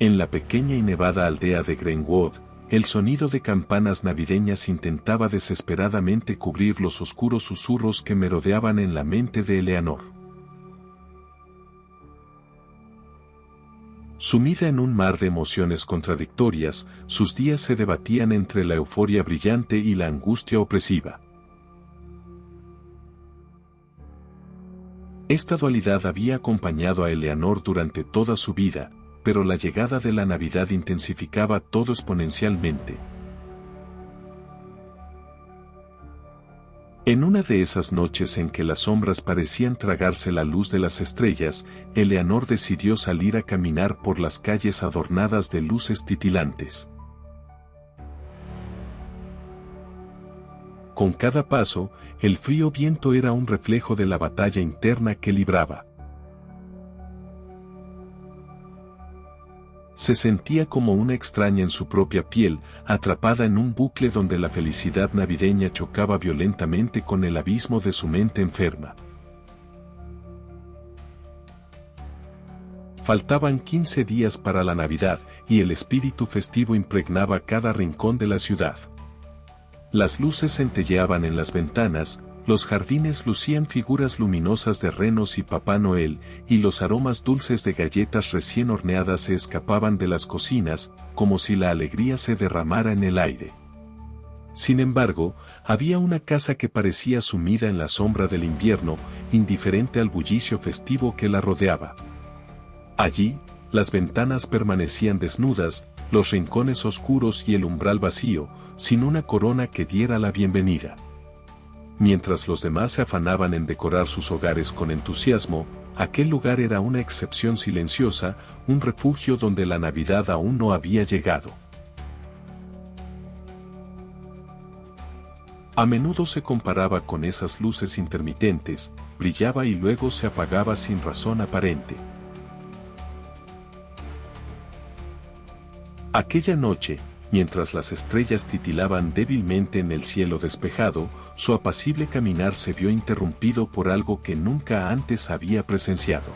En la pequeña y nevada aldea de Greenwood, el sonido de campanas navideñas intentaba desesperadamente cubrir los oscuros susurros que merodeaban en la mente de Eleanor. Sumida en un mar de emociones contradictorias, sus días se debatían entre la euforia brillante y la angustia opresiva. Esta dualidad había acompañado a Eleanor durante toda su vida, pero la llegada de la Navidad intensificaba todo exponencialmente. En una de esas noches en que las sombras parecían tragarse la luz de las estrellas, Eleanor decidió salir a caminar por las calles adornadas de luces titilantes. Con cada paso, el frío viento era un reflejo de la batalla interna que libraba. Se sentía como una extraña en su propia piel, atrapada en un bucle donde la felicidad navideña chocaba violentamente con el abismo de su mente enferma. Faltaban 15 días para la Navidad, y el espíritu festivo impregnaba cada rincón de la ciudad. Las luces centelleaban en las ventanas, los jardines lucían figuras luminosas de renos y Papá Noel, y los aromas dulces de galletas recién horneadas se escapaban de las cocinas, como si la alegría se derramara en el aire. Sin embargo, había una casa que parecía sumida en la sombra del invierno, indiferente al bullicio festivo que la rodeaba. Allí, las ventanas permanecían desnudas, los rincones oscuros y el umbral vacío, sin una corona que diera la bienvenida. Mientras los demás se afanaban en decorar sus hogares con entusiasmo, aquel lugar era una excepción silenciosa, un refugio donde la Navidad aún no había llegado. A menudo se comparaba con esas luces intermitentes, brillaba y luego se apagaba sin razón aparente. Aquella noche, mientras las estrellas titilaban débilmente en el cielo despejado, su apacible caminar se vio interrumpido por algo que nunca antes había presenciado.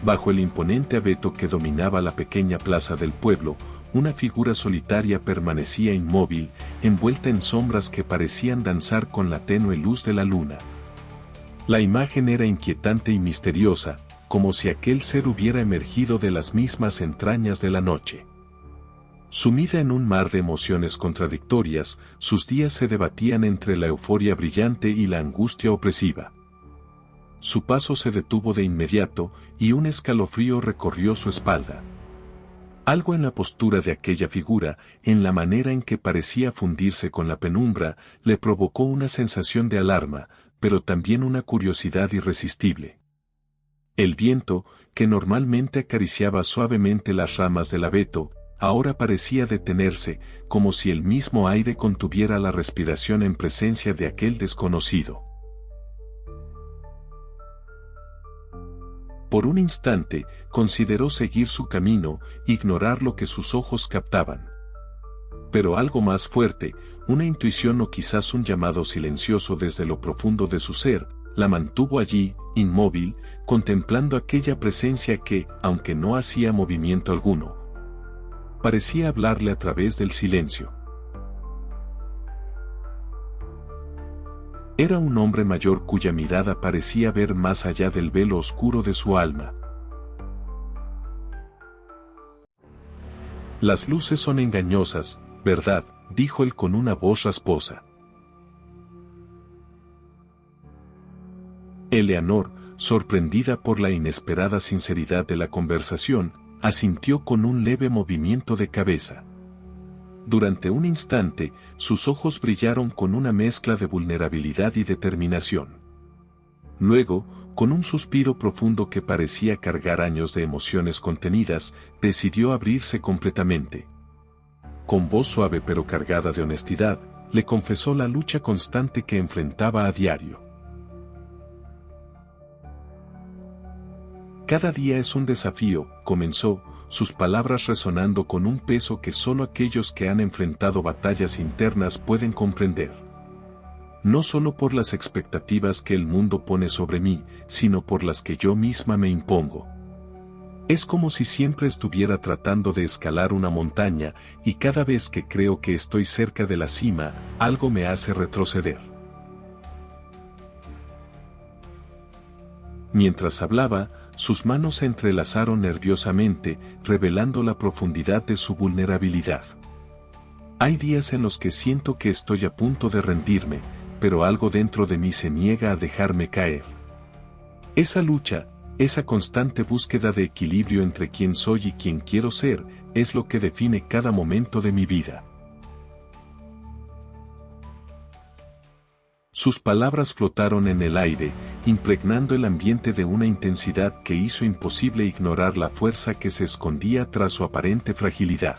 Bajo el imponente abeto que dominaba la pequeña plaza del pueblo, una figura solitaria permanecía inmóvil, envuelta en sombras que parecían danzar con la tenue luz de la luna. La imagen era inquietante y misteriosa, como si aquel ser hubiera emergido de las mismas entrañas de la noche. Sumida en un mar de emociones contradictorias, sus días se debatían entre la euforia brillante y la angustia opresiva. Su paso se detuvo de inmediato, y un escalofrío recorrió su espalda. Algo en la postura de aquella figura, en la manera en que parecía fundirse con la penumbra, le provocó una sensación de alarma, pero también una curiosidad irresistible. El viento, que normalmente acariciaba suavemente las ramas del abeto, ahora parecía detenerse, como si el mismo aire contuviera la respiración en presencia de aquel desconocido. Por un instante, consideró seguir su camino, ignorar lo que sus ojos captaban. Pero algo más fuerte, una intuición o quizás un llamado silencioso desde lo profundo de su ser, la mantuvo allí, inmóvil, contemplando aquella presencia que, aunque no hacía movimiento alguno, parecía hablarle a través del silencio. Era un hombre mayor cuya mirada parecía ver más allá del velo oscuro de su alma. Las luces son engañosas, ¿verdad?, dijo él con una voz rasposa. Eleanor, sorprendida por la inesperada sinceridad de la conversación, asintió con un leve movimiento de cabeza. Durante un instante, sus ojos brillaron con una mezcla de vulnerabilidad y determinación. Luego, con un suspiro profundo que parecía cargar años de emociones contenidas, decidió abrirse completamente. Con voz suave pero cargada de honestidad, le confesó la lucha constante que enfrentaba a diario. Cada día es un desafío, comenzó, sus palabras resonando con un peso que solo aquellos que han enfrentado batallas internas pueden comprender. No solo por las expectativas que el mundo pone sobre mí, sino por las que yo misma me impongo. Es como si siempre estuviera tratando de escalar una montaña, y cada vez que creo que estoy cerca de la cima, algo me hace retroceder. Mientras hablaba, sus manos se entrelazaron nerviosamente, revelando la profundidad de su vulnerabilidad. Hay días en los que siento que estoy a punto de rendirme, pero algo dentro de mí se niega a dejarme caer. Esa lucha, esa constante búsqueda de equilibrio entre quién soy y quién quiero ser, es lo que define cada momento de mi vida. Sus palabras flotaron en el aire, impregnando el ambiente de una intensidad que hizo imposible ignorar la fuerza que se escondía tras su aparente fragilidad.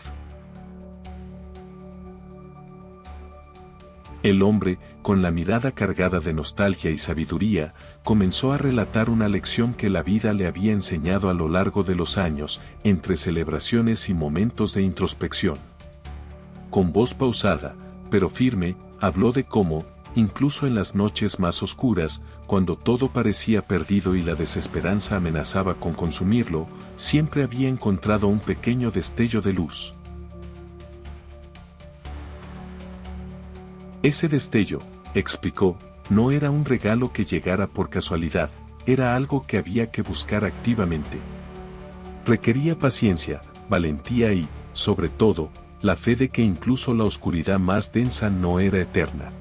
El hombre, con la mirada cargada de nostalgia y sabiduría, comenzó a relatar una lección que la vida le había enseñado a lo largo de los años, entre celebraciones y momentos de introspección. Con voz pausada, pero firme, habló de cómo, incluso en las noches más oscuras, cuando todo parecía perdido y la desesperanza amenazaba con consumirlo, siempre había encontrado un pequeño destello de luz. Ese destello, explicó, no era un regalo que llegara por casualidad, era algo que había que buscar activamente. Requería paciencia, valentía y, sobre todo, la fe de que incluso la oscuridad más densa no era eterna.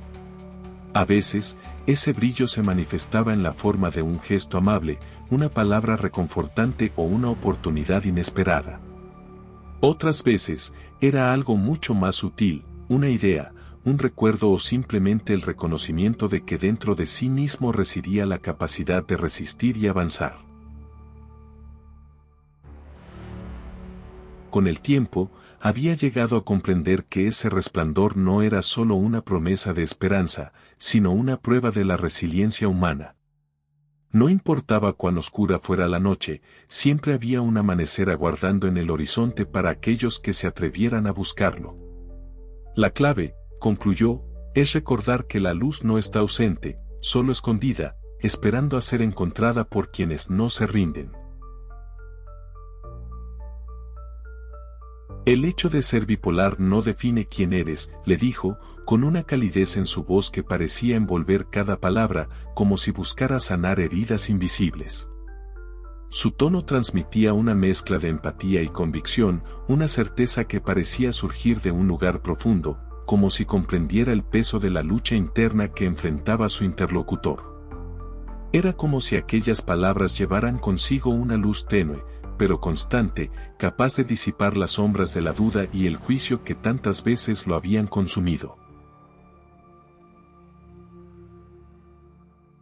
A veces, ese brillo se manifestaba en la forma de un gesto amable, una palabra reconfortante o una oportunidad inesperada. Otras veces, era algo mucho más sutil, una idea, un recuerdo o simplemente el reconocimiento de que dentro de sí mismo residía la capacidad de resistir y avanzar. Con el tiempo, había llegado a comprender que ese resplandor no era solo una promesa de esperanza, sino una prueba de la resiliencia humana. No importaba cuán oscura fuera la noche, siempre había un amanecer aguardando en el horizonte para aquellos que se atrevieran a buscarlo. La clave, concluyó, es recordar que la luz no está ausente, solo escondida, esperando a ser encontrada por quienes no se rinden. El hecho de ser bipolar no define quién eres, le dijo, con una calidez en su voz que parecía envolver cada palabra, como si buscara sanar heridas invisibles. Su tono transmitía una mezcla de empatía y convicción, una certeza que parecía surgir de un lugar profundo, como si comprendiera el peso de la lucha interna que enfrentaba su interlocutor. Era como si aquellas palabras llevaran consigo una luz tenue, pero constante, capaz de disipar las sombras de la duda y el juicio que tantas veces lo habían consumido.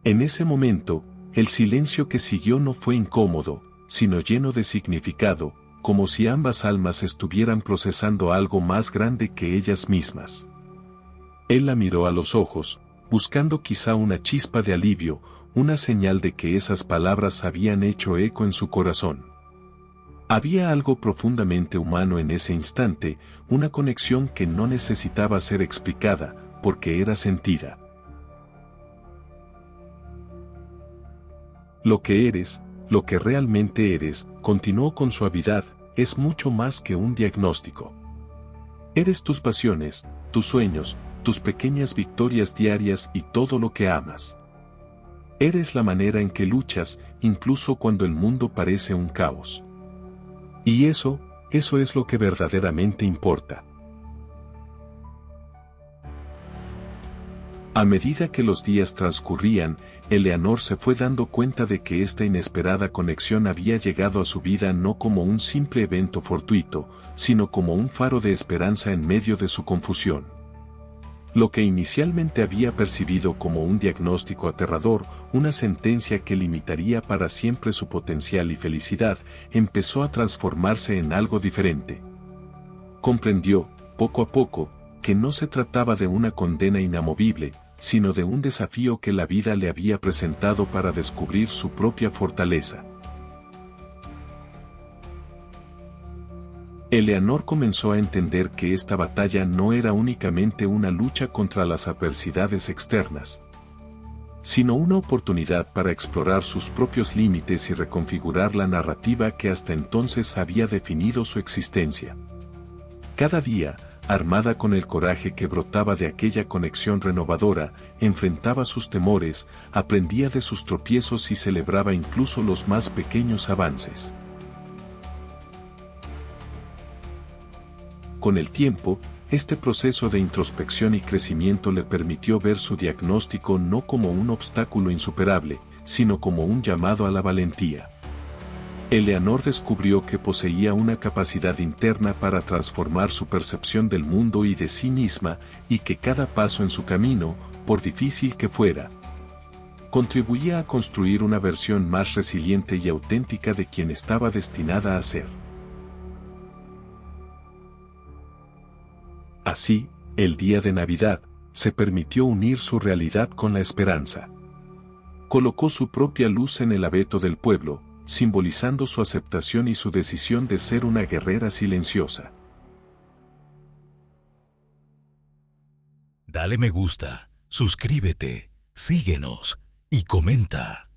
En ese momento, el silencio que siguió no fue incómodo, sino lleno de significado, como si ambas almas estuvieran procesando algo más grande que ellas mismas. Él la miró a los ojos, buscando quizá una chispa de alivio, una señal de que esas palabras habían hecho eco en su corazón. Había algo profundamente humano en ese instante, una conexión que no necesitaba ser explicada, porque era sentida. Lo que eres, lo que realmente eres, continuó con suavidad, es mucho más que un diagnóstico. Eres tus pasiones, tus sueños, tus pequeñas victorias diarias y todo lo que amas. Eres la manera en que luchas, incluso cuando el mundo parece un caos. Y eso es lo que verdaderamente importa. A medida que los días transcurrían, Eleanor se fue dando cuenta de que esta inesperada conexión había llegado a su vida no como un simple evento fortuito, sino como un faro de esperanza en medio de su confusión. Lo que inicialmente había percibido como un diagnóstico aterrador, una sentencia que limitaría para siempre su potencial y felicidad, empezó a transformarse en algo diferente. Comprendió, poco a poco, que no se trataba de una condena inamovible, sino de un desafío que la vida le había presentado para descubrir su propia fortaleza. Eleanor comenzó a entender que esta batalla no era únicamente una lucha contra las adversidades externas, sino una oportunidad para explorar sus propios límites y reconfigurar la narrativa que hasta entonces había definido su existencia. Cada día, armada con el coraje que brotaba de aquella conexión renovadora, enfrentaba sus temores, aprendía de sus tropiezos y celebraba incluso los más pequeños avances. Con el tiempo, este proceso de introspección y crecimiento le permitió ver su diagnóstico no como un obstáculo insuperable, sino como un llamado a la valentía. Eleanor descubrió que poseía una capacidad interna para transformar su percepción del mundo y de sí misma, y que cada paso en su camino, por difícil que fuera, contribuía a construir una versión más resiliente y auténtica de quien estaba destinada a ser. Así, el día de Navidad, se permitió unir su realidad con la esperanza. Colocó su propia luz en el abeto del pueblo, simbolizando su aceptación y su decisión de ser una guerrera silenciosa. Dale me gusta, suscríbete, síguenos y comenta.